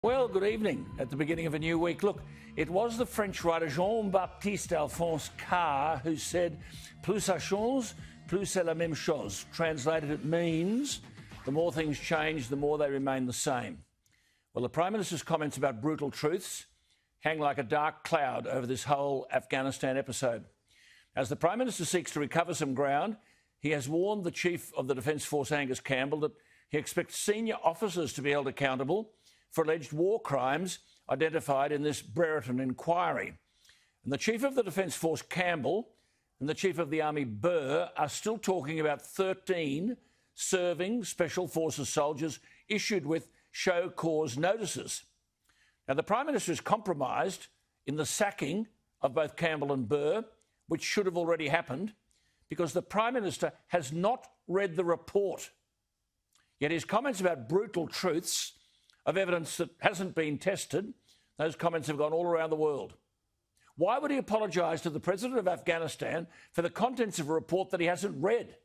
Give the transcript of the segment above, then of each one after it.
Well, good evening at the beginning of a new week. Look, it was the French writer Jean-Baptiste Alphonse Carr who said, plus ça change, plus c'est la même chose. Translated, it means the more things change, the more they remain the same. Well, the Prime Minister's comments about brutal truths hang like a dark cloud over this whole Afghanistan episode. As the Prime Minister seeks to recover some ground, he has warned the Chief of the Defence Force, Angus Campbell, that he expects senior officers to be held accountable for alleged war crimes identified in this Brereton inquiry. And the Chief of the Defence Force, Campbell, and the Chief of the Army, Burr, are still talking about 13 serving Special Forces soldiers issued with show cause notices. Now, the Prime Minister is compromised in the sacking of both Campbell and Burr, which should have already happened, because the Prime Minister has not read the report. Yet his comments about brutal truths of evidence that hasn't been tested, those comments have gone all around the world. Why would he apologise to the President of Afghanistan for the contents of a report that he hasn't read?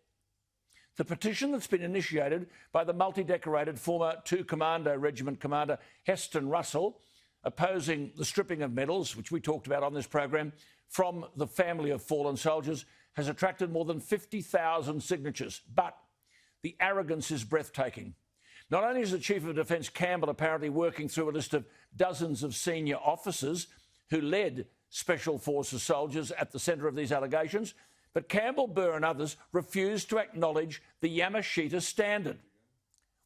The petition that's been initiated by the multi-decorated former 2 Commando Regiment Commander Heston Russell, opposing the stripping of medals, which we talked about on this program, from the family of fallen soldiers, has attracted more than 50,000 signatures. But the arrogance is breathtaking. Not only is the Chief of Defence, Campbell, apparently working through a list of dozens of senior officers who led Special Forces soldiers at the centre of these allegations, but Campbell, Burr and others refuse to acknowledge the Yamashita Standard.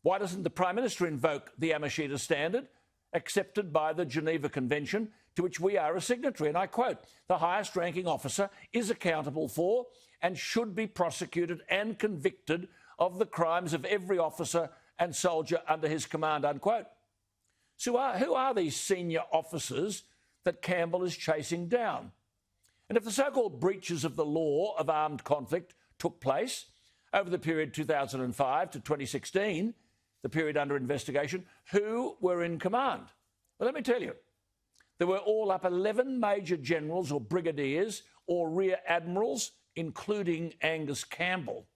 Why doesn't the Prime Minister invoke the Yamashita Standard, accepted by the Geneva Convention, to which we are a signatory? And I quote, "The highest ranking officer is accountable for and should be prosecuted and convicted of the crimes of every officer and soldier under his command," unquote. So who are these senior officers that Campbell is chasing down? And if the so-called breaches of the law of armed conflict took place over the period 2005 to 2016, the period under investigation, who were in command? Well, let me tell you, there were all up 11 major generals or brigadiers or rear admirals, including Angus Campbell.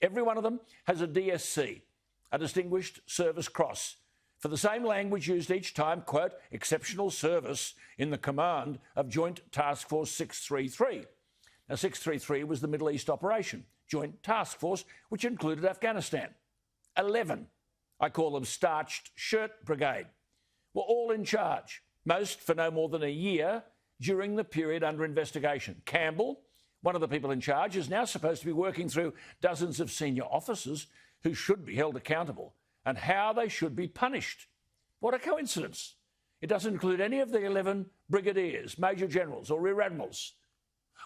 Every one of them has a DSC, a Distinguished Service Cross, for the same language used each time, quote, exceptional service in the command of Joint Task Force 633. Now, 633 was the Middle East Operation Joint Task Force, which included Afghanistan. 11, I call them Starched Shirt Brigade, were all in charge, most for no more than a year during the period under investigation. Campbell, one of the people in charge, is now supposed to be working through dozens of senior officers who should be held accountable and how they should be punished. What a coincidence. It doesn't include any of the 11 brigadiers, major generals or rear admirals.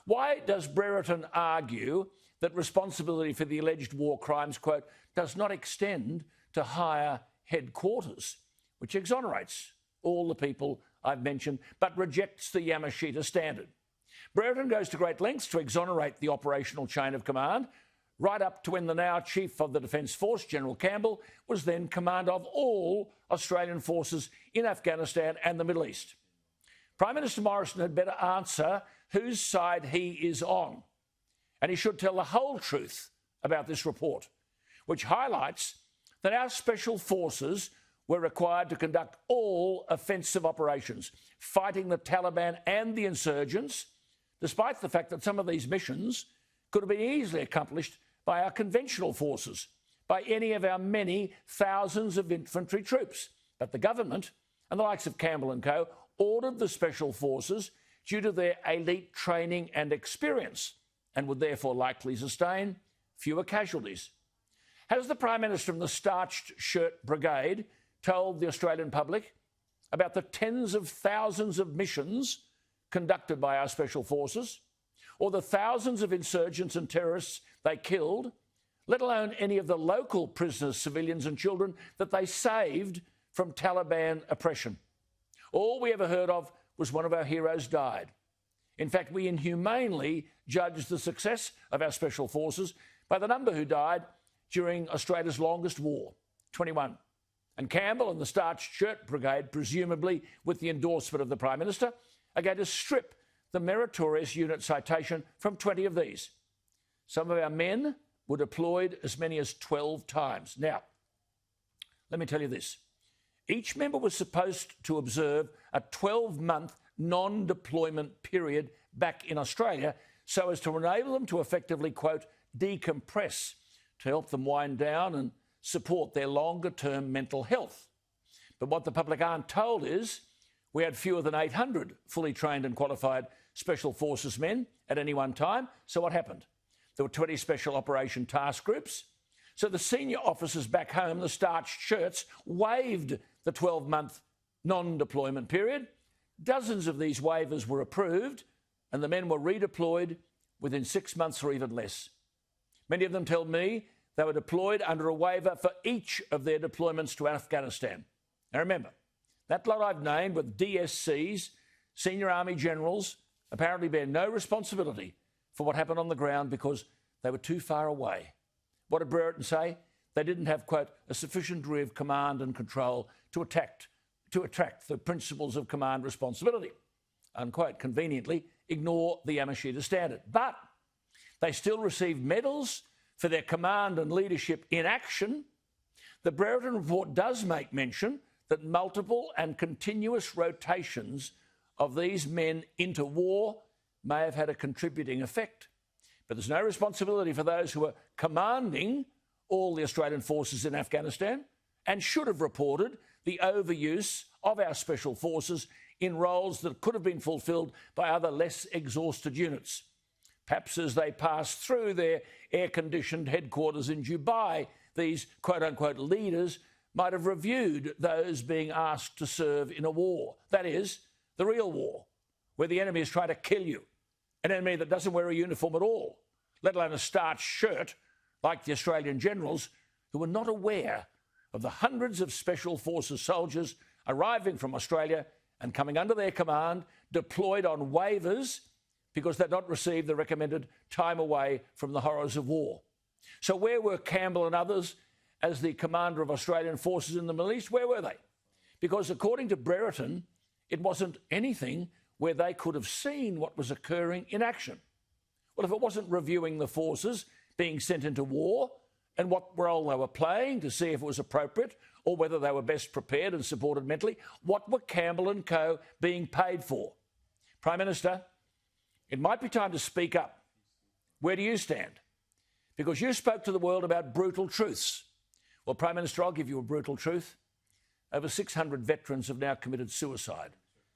Why does Brereton argue that responsibility for the alleged war crimes, quote, does not extend to higher headquarters, which exonerates all the people I've mentioned, but rejects the Yamashita Standard? Brereton goes to great lengths to exonerate the operational chain of command, right up to when the now Chief of the Defence Force, General Campbell, was then commander of all Australian forces in Afghanistan and the Middle East. Prime Minister Morrison had better answer whose side he is on, and he should tell the whole truth about this report, which highlights that our special forces were required to conduct all offensive operations, fighting the Taliban and the insurgents, despite the fact that some of these missions could have been easily accomplished by our conventional forces, by any of our many thousands of infantry troops. But the government and the likes of Campbell and Co ordered the special forces due to their elite training and experience, and would therefore likely sustain fewer casualties. Has the Prime Minister and the Starched Shirt Brigade told the Australian public about the tens of thousands of missions conducted by our special forces, or the thousands of insurgents and terrorists they killed, let alone any of the local prisoners, civilians and children that they saved from Taliban oppression? All we ever heard of was one of our heroes died. In fact, we inhumanely judged the success of our special forces by the number who died during Australia's longest war, 21. And Campbell and the Starched Shirt Brigade, presumably with the endorsement of the Prime Minister, are going to strip the meritorious unit citation from 20 of these. Some of our men were deployed as many as 12 times. Now, let me tell you this. each member was supposed to observe a 12-month non-deployment period back in Australia so as to enable them to effectively, quote, decompress, to help them wind down and support their longer-term mental health. But what the public aren't told is we had fewer than 800 fully trained and qualified Special Forces men at any one time. So what happened? There were 20 Special Operation Task Groups. So the senior officers back home, the starched shirts, waived the 12-month non-deployment period. Dozens of these waivers were approved and the men were redeployed within 6 months or even less. Many of them tell me they were deployed under a waiver for each of their deployments to Afghanistan. Now remember, that lot I've named with DSCs, senior army generals, apparently bear no responsibility for what happened on the ground because they were too far away. What did Brereton say? They didn't have, quote, a sufficient degree of command and control to attract the principles of command responsibility. Unquote, conveniently ignore the Yamashita Standard. But they still received medals for their command and leadership in action. The Brereton Report does make mention that multiple and continuous rotations of these men into war may have had a contributing effect. But there's no responsibility for those who are commanding all the Australian forces in Afghanistan and should have reported the overuse of our special forces in roles that could have been fulfilled by other less exhausted units. Perhaps as they passed through their air-conditioned headquarters in Dubai, these quote-unquote leaders might have reviewed those being asked to serve in a war. That is, the real war, where the enemy is trying to kill you. An enemy that doesn't wear a uniform at all, let alone a starched shirt, like the Australian generals, who were not aware of the hundreds of Special Forces soldiers arriving from Australia and coming under their command, deployed on waivers because they'd not received the recommended time away from the horrors of war. So where were Campbell and others as the commander of Australian forces in the Middle East? Where were they? Because according to Brereton, it wasn't anything where they could have seen what was occurring in action. Well, if it wasn't reviewing the forces being sent into war and what role they were playing to see if it was appropriate or whether they were best prepared and supported mentally, what were Campbell and Co being paid for? Prime Minister, it might be time to speak up. Where do you stand? Because you spoke to the world about brutal truths. Well, Prime Minister, I'll give you a brutal truth. Over 600 veterans have now committed suicide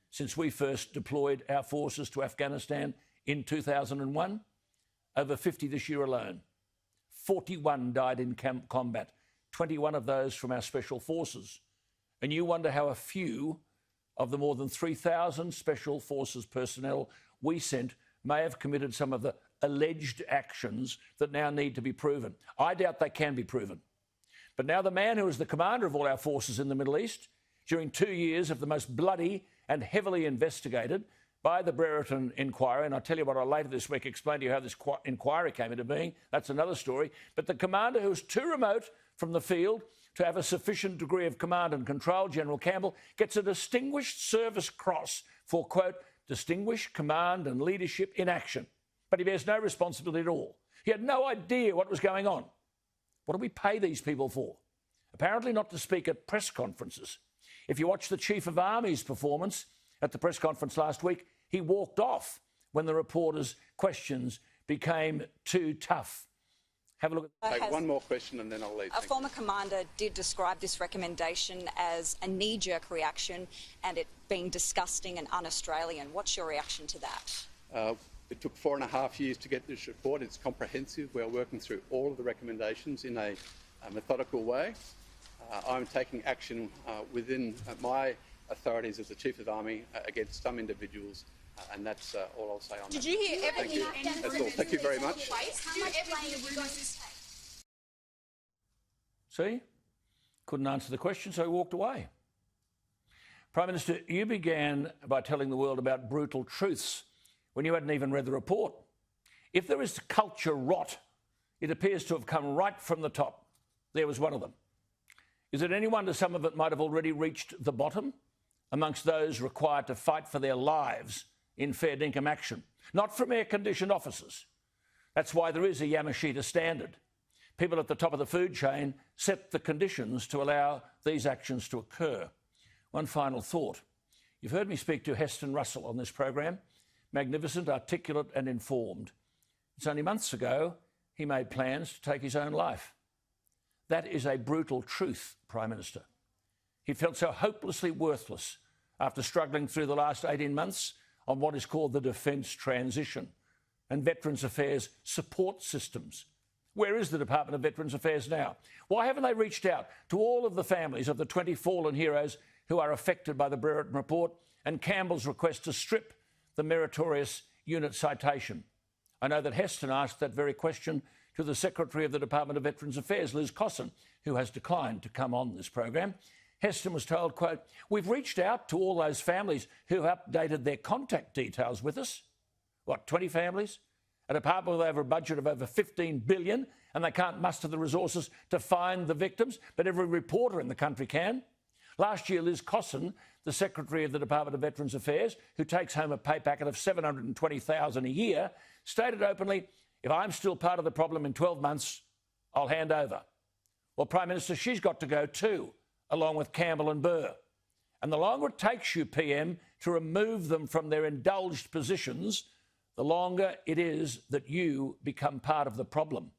since we first deployed our forces to Afghanistan in 2001. Over 50 this year alone. 41 died in combat, 21 of those from our Special Forces. And you wonder how a few of the more than 3,000 Special Forces personnel we sent may have committed some of the alleged actions that now need to be proven. I doubt they can be proven. But now the man who was the commander of all our forces in the Middle East during 2 years of the most bloody and heavily investigated by the Brereton inquiry, and I'll tell you what I'll later this week explain to you how this inquiry came into being. That's another story. But the commander who was too remote from the field to have a sufficient degree of command and control, General Campbell, gets a Distinguished Service Cross for, quote, distinguished command and leadership in action. But he bears no responsibility at all. He had no idea what was going on. What do we pay these people for? Apparently not to speak at press conferences. If you watch the Chief of Army's performance at the press conference last week, he walked off when the reporters' questions became too tough. Have a look at Take one more question and then I'll leave. A former commander did describe this recommendation as a knee-jerk reaction and it being disgusting and un-Australian. What's your reaction to that? It took 4.5 years to get this report. It's comprehensive. We are working through all of the recommendations in a methodical way. I'm taking action within my authorities as the Chief of Army against some individuals, and that's all I'll say on that. Did you hear everything? That's all. Thank you very much. See? Couldn't answer the question, so he walked away. Prime Minister, you began by telling the world about brutal truths when you hadn't even read the report. If there is culture rot, it appears to have come right from the top. There was one of them. Is it any wonder some of it might have already reached the bottom amongst those required to fight for their lives in fair dinkum action? Not from air-conditioned officers. That's why there is a Yamashita Standard. People at the top of the food chain set the conditions to allow these actions to occur. One final thought. You've heard me speak to Heston Russell on this program. Magnificent, articulate and informed. It's only months ago he made plans to take his own life. That is a brutal truth, Prime Minister. He felt so hopelessly worthless after struggling through the last 18 months on what is called the defence transition and Veterans Affairs support systems. Where is the Department of Veterans Affairs now? Why haven't they reached out to all of the families of the 20 fallen heroes who are affected by the Brereton Report and Campbell's request to strip the meritorious unit citation? I know that Heston asked that very question to the Secretary of the Department of Veterans Affairs, Liz Cosson, who has declined to come on this program. Heston was told, quote, "We've reached out to all those families who updated their contact details with us." What, 20 families? A department with over a budget of over $15 billion, and they can't muster the resources to find the victims, but every reporter in the country can. Last year, Liz Cosson, the Secretary of the Department of Veterans Affairs, who takes home a pay packet of $720,000 a year, stated openly, "If I'm still part of the problem in 12 months, I'll hand over." Well, Prime Minister, she's got to go too, along with Campbell and Burr. And the longer it takes you, PM, to remove them from their indulged positions, the longer it is that you become part of the problem.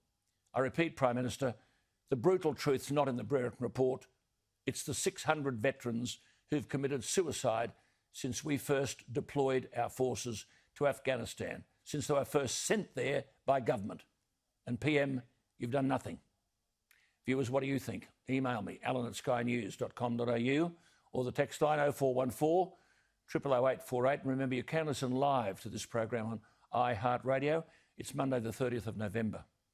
I repeat, Prime Minister, the brutal truth's not in the Brereton Report. It's the 600 veterans who've committed suicide since we first deployed our forces to Afghanistan, since they were first sent there by government. And PM, you've done nothing. Viewers, what do you think? Email me, alan@skynews.com.au, or the text line 0414 00848. And remember, you can listen live to this program on iHeartRadio. It's Monday the 30th of November.